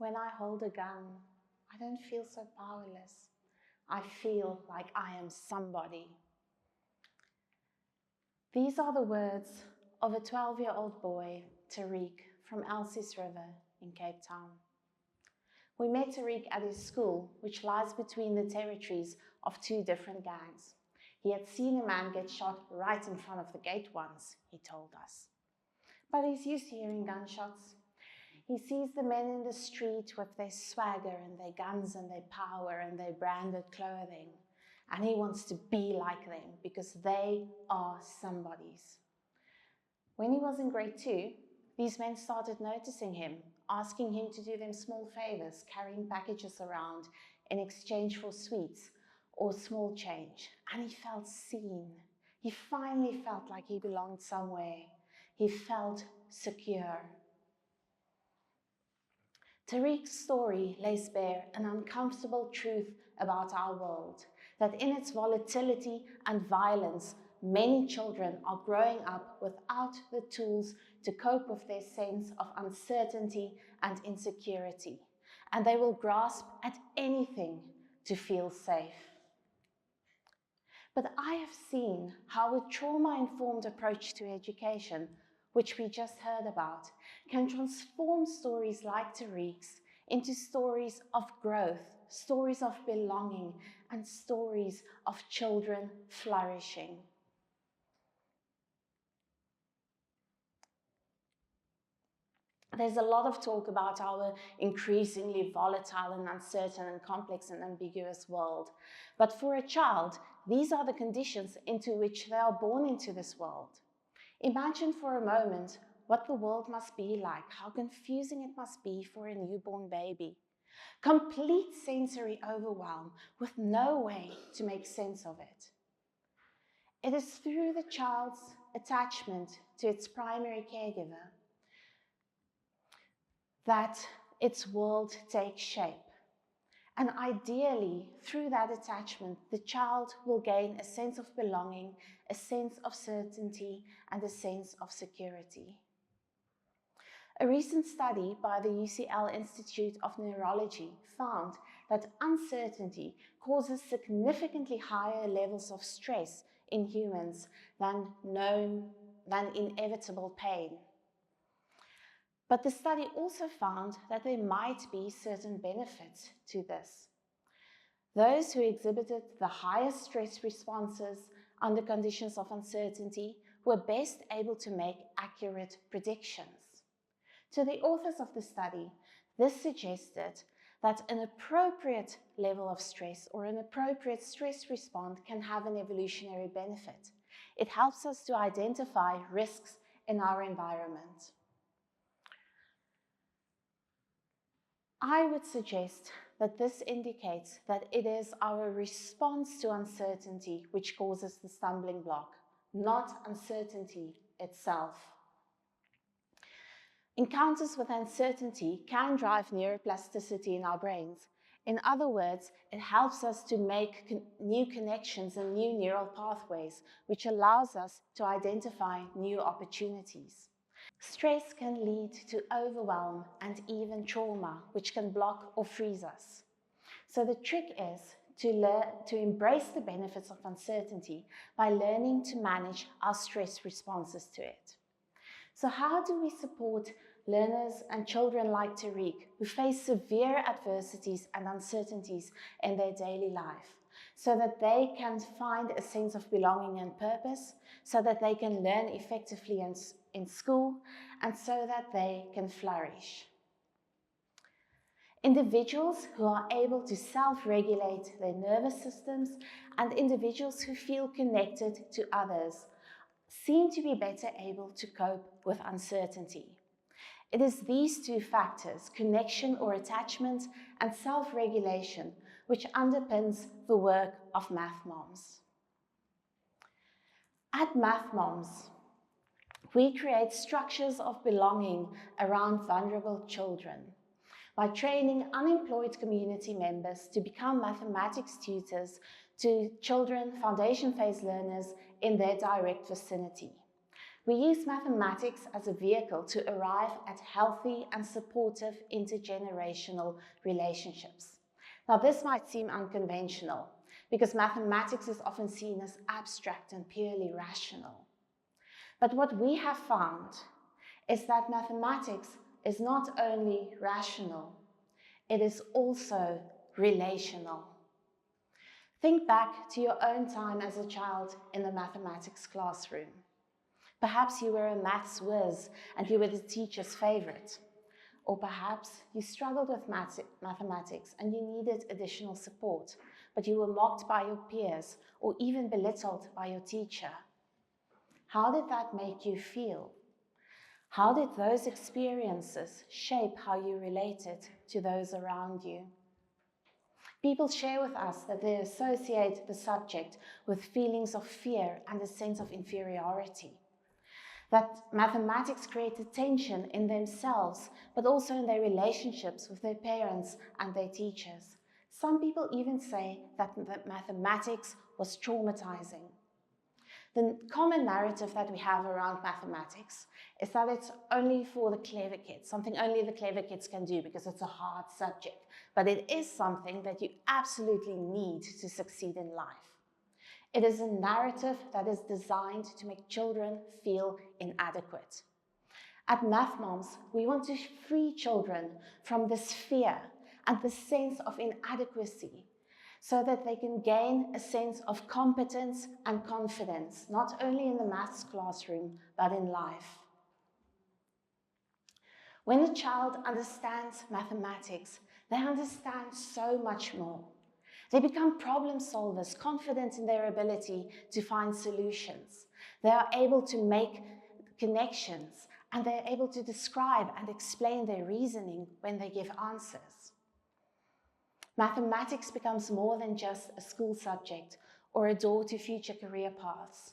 when I hold a gun, I don't feel so powerless. I feel like I am somebody. These are the words of a 12-year-old boy, Tariq, from Elsie's River in Cape Town. We met Tariq at his school, which lies between the territories of two different gangs. He had seen a man get shot right in front of the gate once, he told us. But he's used to hearing gunshots. He sees the men in the street with their swagger and their guns and their power and their branded clothing. And he wants to be like them because they are somebodies. When he was in grade 2, these men started noticing him, asking him to do them small favors, carrying packages around in exchange for sweets or small change. And he felt seen. He finally felt like he belonged somewhere. He felt secure. Tariq's story lays bare an uncomfortable truth about our world, that in its volatility and violence, many children are growing up without the tools to cope with their sense of uncertainty and insecurity, and they will grasp at anything to feel safe. But I have seen how a trauma-informed approach to education, which we just heard about, can transform stories like Tariq's into stories of growth, stories of belonging, and stories of children flourishing. There's a lot of talk about our increasingly volatile and uncertain and complex and ambiguous world. But for a child, these are the conditions into which they are born into this world. Imagine for a moment what the world must be like, how confusing it must be for a newborn baby. Complete sensory overwhelm with no way to make sense of it. It is through the child's attachment to its primary caregiver that its world takes shape. And ideally, through that attachment, the child will gain a sense of belonging, a sense of certainty, and a sense of security. A recent study by the UCL Institute of Neurology found that uncertainty causes significantly higher levels of stress in humans than inevitable pain. But the study also found that there might be certain benefits to this. Those who exhibited the highest stress responses under conditions of uncertainty were best able to make accurate predictions. To the authors of the study, this suggested that an appropriate level of stress or an appropriate stress response can have an evolutionary benefit. It helps us to identify risks in our environment. I would suggest that this indicates that it is our response to uncertainty which causes the stumbling block, not uncertainty itself. Encounters with uncertainty can drive neuroplasticity in our brains. In other words, it helps us to make new connections and new neural pathways, which allows us to identify new opportunities. Stress can lead to overwhelm and even trauma, which can block or freeze us. So the trick is to embrace the benefits of uncertainty by learning to manage our stress responses to it. So how do we support learners and children like Tariq who face severe adversities and uncertainties in their daily life so that they can find a sense of belonging and purpose, so that they can learn effectively in school, and so that they can flourish? Individuals who are able to self-regulate their nervous systems and individuals who feel connected to others seem to be better able to cope with uncertainty. It is these two factors, connection or attachment and self-regulation, which underpins the work of Math Moms. At Math Moms, we create structures of belonging around vulnerable children by training unemployed community members to become mathematics tutors to children, foundation phase learners in their direct vicinity. We use mathematics as a vehicle to arrive at healthy and supportive intergenerational relationships. Now, this might seem unconventional because mathematics is often seen as abstract and purely rational. But what we have found is that mathematics is not only rational, it is also relational. Think back to your own time as a child in the mathematics classroom. Perhaps you were a maths whiz and you were the teacher's favorite. Or perhaps you struggled with mathematics and you needed additional support, but you were mocked by your peers or even belittled by your teacher. How did that make you feel? How did those experiences shape how you related to those around you? People share with us that they associate the subject with feelings of fear and a sense of inferiority. That mathematics created tension in themselves, but also in their relationships with their parents and their teachers. Some people even say that mathematics was traumatizing. The common narrative that we have around mathematics is that it's only for the clever kids, something only the clever kids can do because it's a hard subject. But it is something that you absolutely need to succeed in life. It is a narrative that is designed to make children feel inadequate. At Math Moms, we want to free children from this fear and the sense of inadequacy so that they can gain a sense of competence and confidence, not only in the maths classroom, but in life. When a child understands mathematics, they understand so much more. They become problem solvers, confident in their ability to find solutions. They are able to make connections, and they're able to describe and explain their reasoning when they give answers. Mathematics becomes more than just a school subject or a door to future career paths.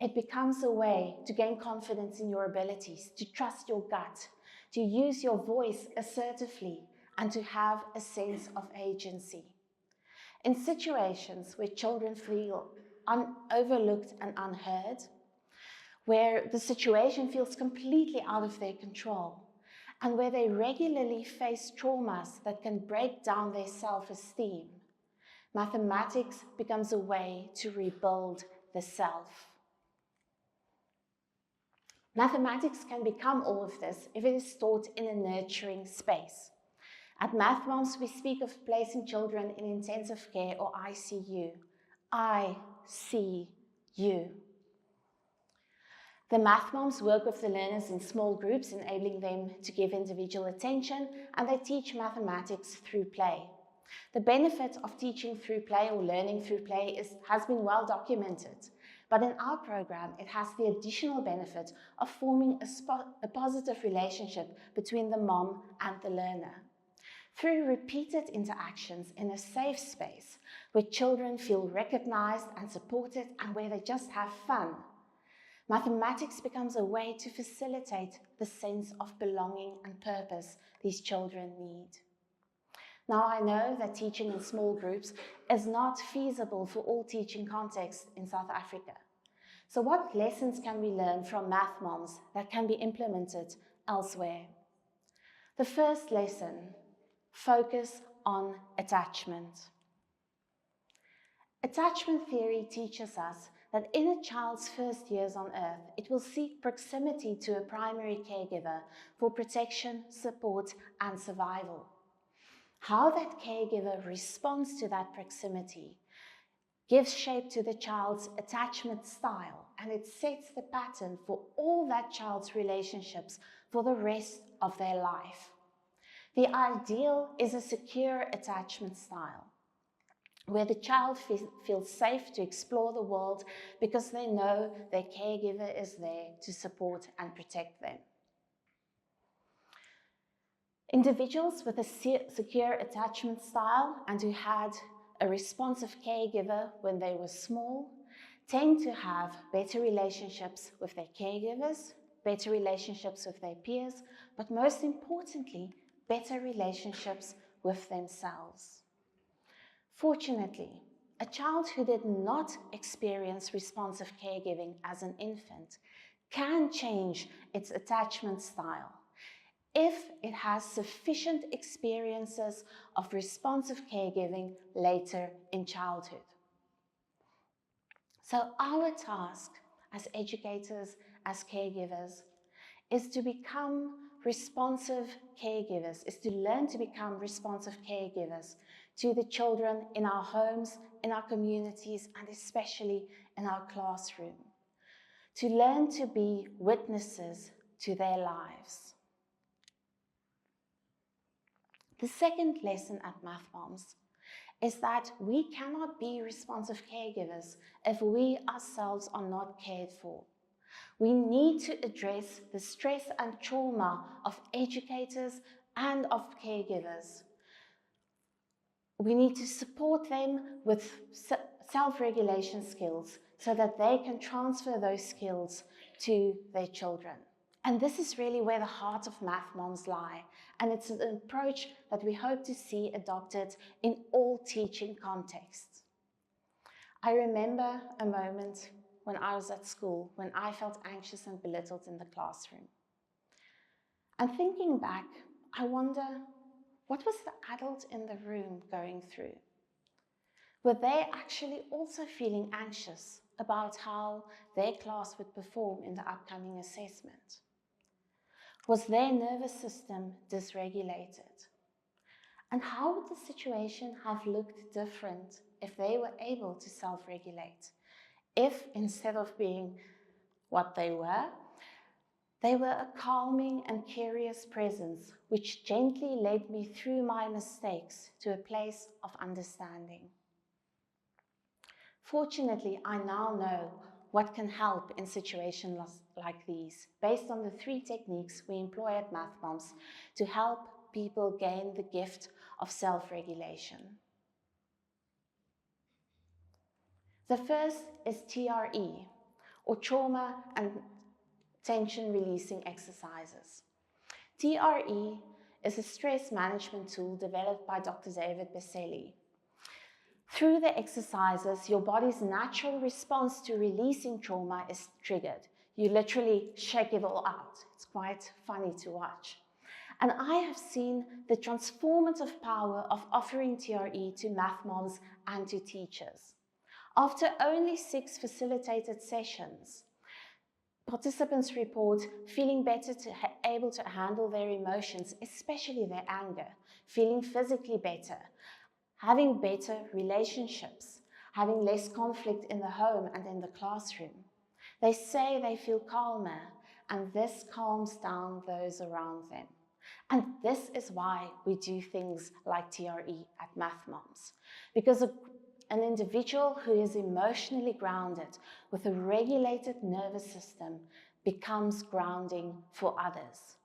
It becomes a way to gain confidence in your abilities, to trust your gut, to use your voice assertively, and to have a sense of agency. In situations where children feel overlooked and unheard, where the situation feels completely out of their control, and where they regularly face traumas that can break down their self-esteem, mathematics becomes a way to rebuild the self. Mathematics can become all of this if it is taught in a nurturing space. At Math Moms, we speak of placing children in intensive care or ICU. I see you. The Math Moms work with the learners in small groups, enabling them to give individual attention, and they teach mathematics through play. The benefit of teaching through play or learning through play has been well documented, but in our program, it has the additional benefit of forming a positive relationship between the mom and the learner. Through repeated interactions in a safe space where children feel recognized and supported and where they just have fun, mathematics becomes a way to facilitate the sense of belonging and purpose these children need. Now, I know that teaching in small groups is not feasible for all teaching contexts in South Africa. So what lessons can we learn from Math Moms that can be implemented elsewhere? The first lesson: focus on attachment. Attachment theory teaches us that in a child's first years on earth, it will seek proximity to a primary caregiver for protection, support, and survival. How that caregiver responds to that proximity gives shape to the child's attachment style, and it sets the pattern for all that child's relationships for the rest of their life. The ideal is a secure attachment style, where the child feels safe to explore the world because they know their caregiver is there to support and protect them. Individuals with a secure attachment style and who had a responsive caregiver when they were small tend to have better relationships with their caregivers, better relationships with their peers, but most importantly, better relationships with themselves. Fortunately, a child who did not experience responsive caregiving as an infant can change its attachment style if it has sufficient experiences of responsive caregiving later in childhood. So our task as educators, as caregivers, is to become responsive caregivers, is to learn to become responsive caregivers to the children in our homes, in our communities, and especially in our classroom. To learn to be witnesses to their lives. The second lesson at Math Moms is that we cannot be responsive caregivers if we ourselves are not cared for. We need to address the stress and trauma of educators and of caregivers. We need to support them with self-regulation skills so that they can transfer those skills to their children. And this is really where the heart of Math Moms lie, and it's an approach that we hope to see adopted in all teaching contexts. I remember a moment when I was at school, when I felt anxious and belittled in the classroom. And thinking back, I wonder, what was the adult in the room going through? Were they actually also feeling anxious about how their class would perform in the upcoming assessment? Was their nervous system dysregulated? And how would the situation have looked different if they were able to self-regulate? If instead of being what they were a calming and curious presence which gently led me through my mistakes to a place of understanding. Fortunately, I now know what can help in situations like these, based on the 3 techniques we employ at Math Moms to help people gain the gift of self-regulation. The first is TRE, or trauma and tension releasing exercises. TRE is a stress management tool developed by Dr. David Berceli. Through the exercises, your body's natural response to releasing trauma is triggered. You literally shake it all out. It's quite funny to watch. And I have seen the transformative power of offering TRE to Math Moms and to teachers. After only 6 facilitated sessions, participants report feeling better able to handle their emotions, especially their anger, feeling physically better, having better relationships, having less conflict in the home and in the classroom. They say they feel calmer, and this calms down those around them. And this is why we do things like TRE at Math Moms, because an individual who is emotionally grounded with a regulated nervous system becomes grounding for others.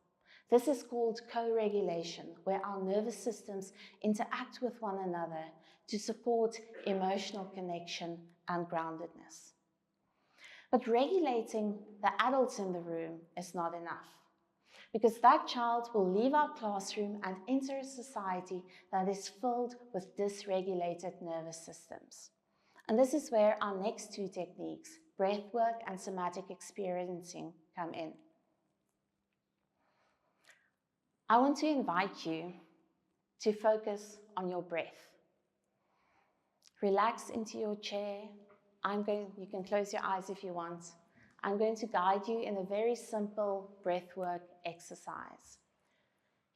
This is called co-regulation, where our nervous systems interact with one another to support emotional connection and groundedness. But regulating the adults in the room is not enough, because that child will leave our classroom and enter a society that is filled with dysregulated nervous systems. And this is where our next 2 techniques, breathwork and somatic experiencing, come in. I want to invite you to focus on your breath. Relax into your chair. You can close your eyes if you want. I'm going to guide you in a very simple breathwork exercise.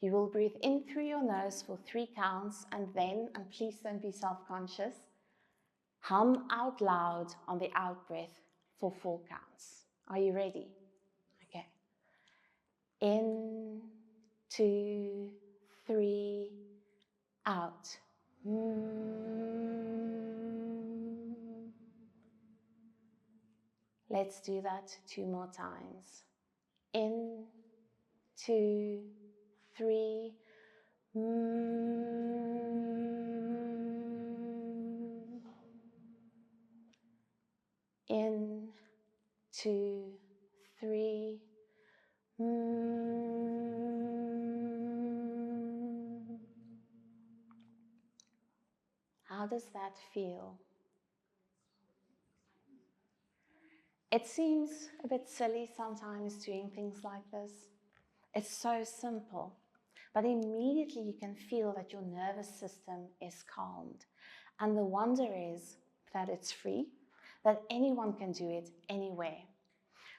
You will breathe in through your nose for 3 counts and then, and please don't be self-conscious, hum out loud on the out breath for 4 counts. Are you ready? Okay. In, 2, 3, out. Let's do that 2 more times. In, 2, 3. In, 2, 3. How does that feel? It seems a bit silly sometimes doing things like this. It's so simple, but immediately you can feel that your nervous system is calmed. And the wonder is that it's free, that anyone can do it anywhere.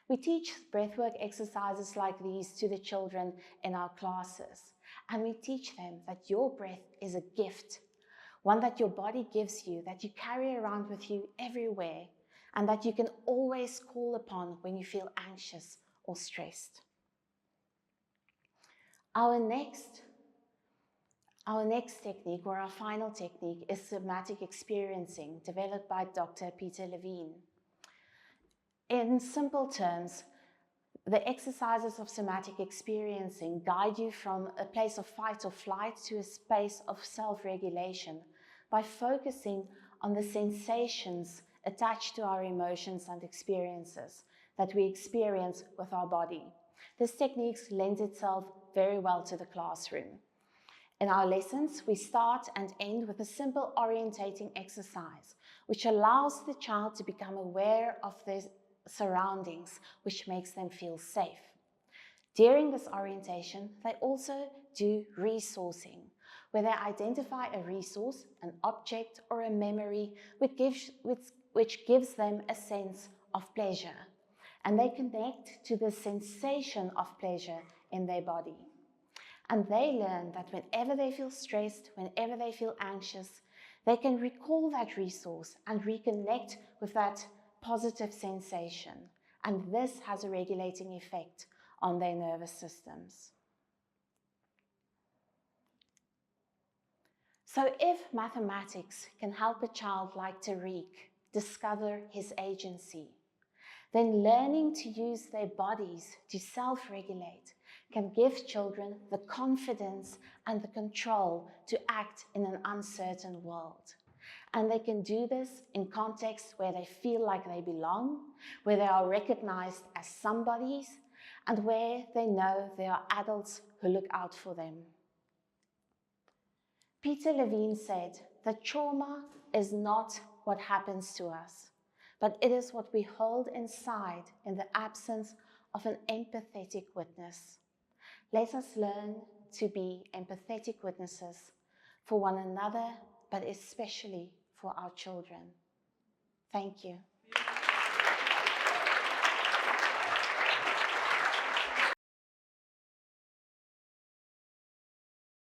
We teach breathwork exercises like these to the children in our classes, and we teach them that your breath is a gift, one that your body gives you, that you carry around with you everywhere, and that you can always call upon when you feel anxious or stressed. Our next technique, or our final technique, is somatic experiencing, developed by Dr. Peter Levine. In simple terms, the exercises of somatic experiencing guide you from a place of fight or flight to a space of self-regulation by focusing on the sensations attached to our emotions and experiences that we experience with our body. This technique lends itself very well to the classroom. In our lessons, we start and end with a simple orientating exercise, which allows the child to become aware of their surroundings, which makes them feel safe. During this orientation, they also do resourcing, where they identify a resource, an object, or a memory which gives them a sense of pleasure, and they connect to the sensation of pleasure in their body. And they learn that whenever they feel stressed, whenever they feel anxious, they can recall that resource and reconnect with that positive sensation. And this has a regulating effect on their nervous systems. So if mathematics can help a child like Tariq discover his agency, then learning to use their bodies to self-regulate can give children the confidence and the control to act in an uncertain world. And they can do this in contexts where they feel like they belong, where they are recognized as somebodies, and where they know there are adults who look out for them. Peter Levine said that trauma is not what happens to us, but it is what we hold inside in the absence of an empathetic witness. Let us learn to be empathetic witnesses for one another, but especially for our children. Thank you.